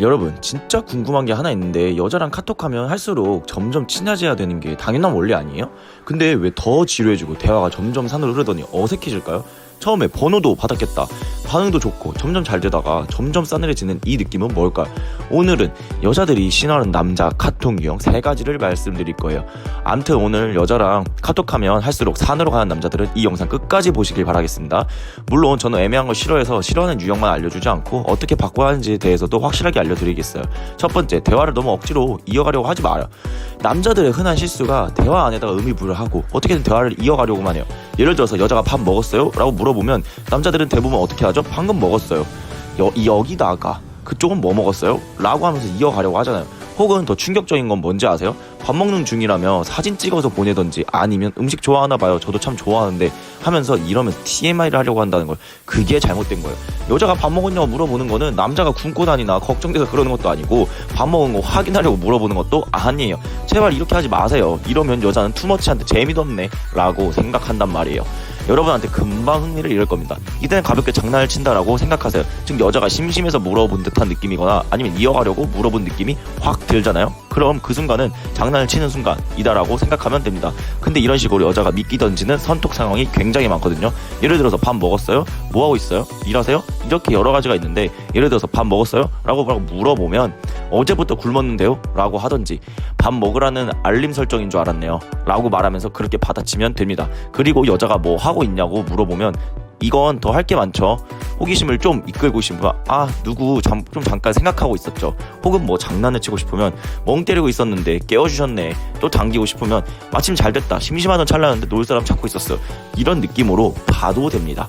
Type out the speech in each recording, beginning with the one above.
여러분 진짜 궁금한 게 하나 있는데, 여자랑 카톡하면 할수록 점점 친해져야 되는 게 당연한 원리 아니에요? 근데 왜 더 지루해지고 대화가 점점 산으로 흐르더니 어색해질까요? 처음에 번호도 받았겠다, 반응도 좋고 점점 잘 되다가 점점 싸늘해지는 이 느낌은 뭘까요? 오늘은 여자들이 싫어하는 남자 카톡 유형 3가지를 말씀드릴 거예요. 암튼 오늘 여자랑 카톡하면 할수록 산으로 가는 남자들은 이 영상 끝까지 보시길 바라겠습니다. 물론 저는 애매한 거 싫어해서 싫어하는 유형만 알려주지 않고 어떻게 바꿔야 하는지에 대해서도 확실하게 알려드리겠어요. 첫 번째, 대화를 너무 억지로 이어가려고 하지 마요. 남자들의 흔한 실수가 대화 안에다가 의미 부여를 하고 어떻게든 대화를 이어가려고만 해요. 예를 들어서 여자가 밥 먹었어요? 라고 물어보면 남자들은 대부분 어떻게 하죠? 방금 먹었어요. 여기다가 그쪽은 뭐 먹었어요? 라고 하면서 이어가려고 하잖아요. 혹은 더 충격적인 건 뭔지 아세요? 밥 먹는 중이라며 사진 찍어서 보내던지, 아니면 음식 좋아하나 봐요, 저도 참 좋아하는데 하면서 이러면서 TMI를 하려고 한다는 걸. 그게 잘못된 거예요. 여자가 밥 먹었냐고 물어보는 거는 남자가 굶고 다니나 걱정돼서 그러는 것도 아니고 밥 먹은 거 확인하려고 물어보는 것도 아니에요. 제발 이렇게 하지 마세요. 이러면 여자는 투머치한테 재미도 없네 라고 생각한단 말이에요. 여러분한테 금방 흥미를 잃을 겁니다. 이때는 가볍게 장난을 친다라고 생각하세요. 즉 여자가 심심해서 물어본 듯한 느낌이거나 아니면 이어가려고 물어본 느낌이 확 들잖아요. 그럼 그 순간은 장난을 치는 순간이다라고 생각하면 됩니다. 근데 이런 식으로 여자가 미끼 던지는 선톡 상황이 굉장히 많거든요. 예를 들어서 밥 먹었어요? 뭐 하고 있어요? 일하세요? 이렇게 여러 가지가 있는데, 예를 들어서 밥 먹었어요? 라고 물어보면 어제부터 굶었는데요? 라고 하던지, 밥 먹으라는 알림 설정인 줄 알았네요 라고 말하면서 그렇게 받아치면 됩니다. 그리고 여자가 뭐 하고 있냐고 물어보면 이건 더 할 게 많죠. 호기심을 좀 이끌고 싶으면 누구 좀 잠깐 생각하고 있었죠. 혹은 뭐 장난을 치고 싶으면 멍 때리고 있었는데 깨워주셨네. 또 당기고 싶으면 마침 잘 됐다, 심심하던 찰나였는데 놀 사람 찾고 있었어. 이런 느낌으로 봐도 됩니다.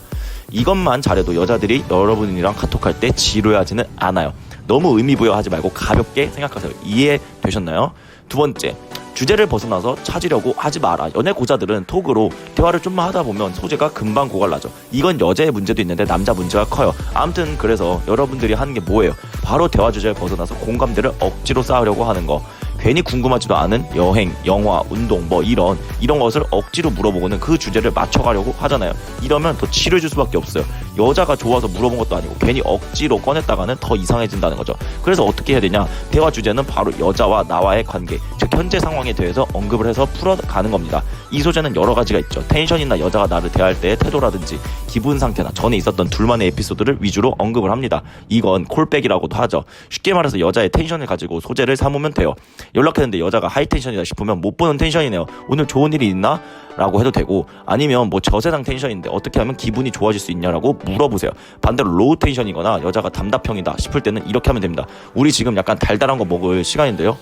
이것만 잘해도 여자들이 여러분이랑 카톡할 때 지루해하지는 않아요. 너무 의미부여하지 말고 가볍게 생각하세요. 이해되셨나요? 두 번째, 주제를 벗어나서 찾으려고 하지 마라. 연애 고자들은 톡으로 대화를 좀만 하다 보면 소재가 금방 고갈나죠. 이건 여자의 문제도 있는데 남자 문제가 커요. 아무튼 그래서 여러분들이 하는 게 뭐예요? 바로 대화 주제를 벗어나서 공감대를 억지로 쌓으려고 하는 거. 괜히 궁금하지도 않은 여행, 영화, 운동 이런 것을 억지로 물어보고는 그 주제를 맞춰가려고 하잖아요. 이러면 더 치료해줄 수밖에 없어요. 여자가 좋아서 물어본 것도 아니고 괜히 억지로 꺼냈다가는 더 이상해진다는 거죠. 그래서 어떻게 해야 되냐? 대화 주제는 바로 여자와 나와의 관계, 즉 현재 상황에 대해서 언급을 해서 풀어가는 겁니다. 이 소재는 여러 가지가 있죠. 텐션이나 여자가 나를 대할 때의 태도라든지 기분 상태나 전에 있었던 둘만의 에피소드를 위주로 언급을 합니다. 이건 콜백이라고도 하죠. 쉽게 말해서 여자의 텐션을 가지고 소재를 삼으면 돼요. 연락했는데 여자가 하이텐션이다 싶으면 못 보는 텐션이네요. 오늘 좋은 일이 있나? 라고 해도 되고, 아니면 뭐 저세상 텐션인데 어떻게 하면 기분이 좋아질 수 있냐라고 물어보세요. 반대로 로우 텐션이거나 여자가 담답형이다 싶을 때는 이렇게 하면 됩니다. 우리 지금 약간 달달한 거 먹을 시간인데요.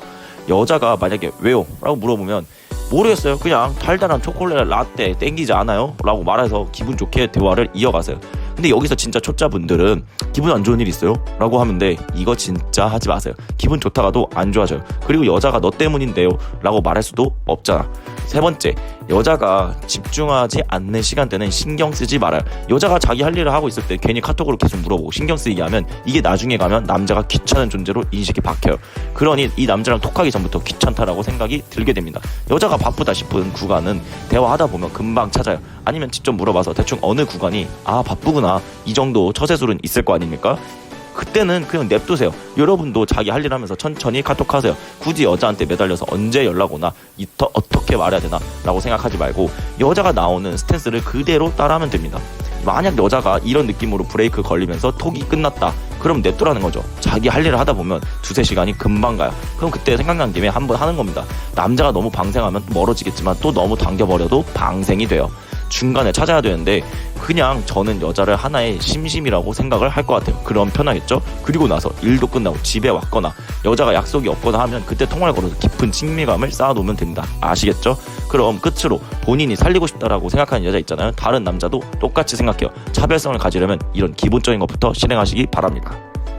여자가 만약에 왜요? 라고 물어보면 모르겠어요, 그냥 달달한 초콜릿 라떼 땡기지 않아요? 라고 말해서 기분 좋게 대화를 이어가세요. 근데 여기서 진짜 초짜분들은 기분 안 좋은 일 있어요? 라고 하면 돼. 이거 진짜 하지 마세요. 기분 좋다가도 안 좋아져요. 그리고 여자가 너 때문인데요? 라고 말할 수도 없잖아. 세 번째, 여자가 집중하지 않는 시간대는 신경 쓰지 말아요. 여자가 자기 할 일을 하고 있을 때 괜히 카톡으로 계속 물어보고 신경 쓰이게 하면 이게 나중에 가면 남자가 귀찮은 존재로 인식이 박혀요. 그러니 이 남자랑 톡하기 전부터 귀찮다라고 생각이 들게 됩니다. 여자가 바쁘다 싶은 구간은 대화하다 보면 금방 찾아요. 아니면 직접 물어봐서 대충 어느 구간이 바쁘구나, 이 정도 처세술은 있을 거 아닙니까? 그때는 그냥 냅두세요. 여러분도 자기 할 일 하면서 천천히 카톡하세요. 굳이 여자한테 매달려서 언제 연락 오나, 어떻게 말해야 되나 라고 생각하지 말고 여자가 나오는 스탠스를 그대로 따라하면 됩니다. 만약 여자가 이런 느낌으로 브레이크 걸리면서 톡이 끝났다, 그럼 냅두라는 거죠. 자기 할 일을 하다 보면 두세 시간이 금방 가요. 그럼 그때 생각난 김에 한번 하는 겁니다. 남자가 너무 방생하면 멀어지겠지만 또 너무 당겨버려도 방생이 돼요. 중간에 찾아야 되는데 그냥 저는 여자를 하나의 심심이라고 생각을 할 것 같아요. 그럼 편하겠죠? 그리고 나서 일도 끝나고 집에 왔거나 여자가 약속이 없거나 하면 그때 통화를 걸어서 깊은 친밀감을 쌓아놓으면 됩니다. 아시겠죠? 그럼 끝으로 본인이 살리고 싶다라고 생각하는 여자 있잖아요. 다른 남자도 똑같이 생각해요. 차별성을 가지려면 이런 기본적인 것부터 실행하시기 바랍니다.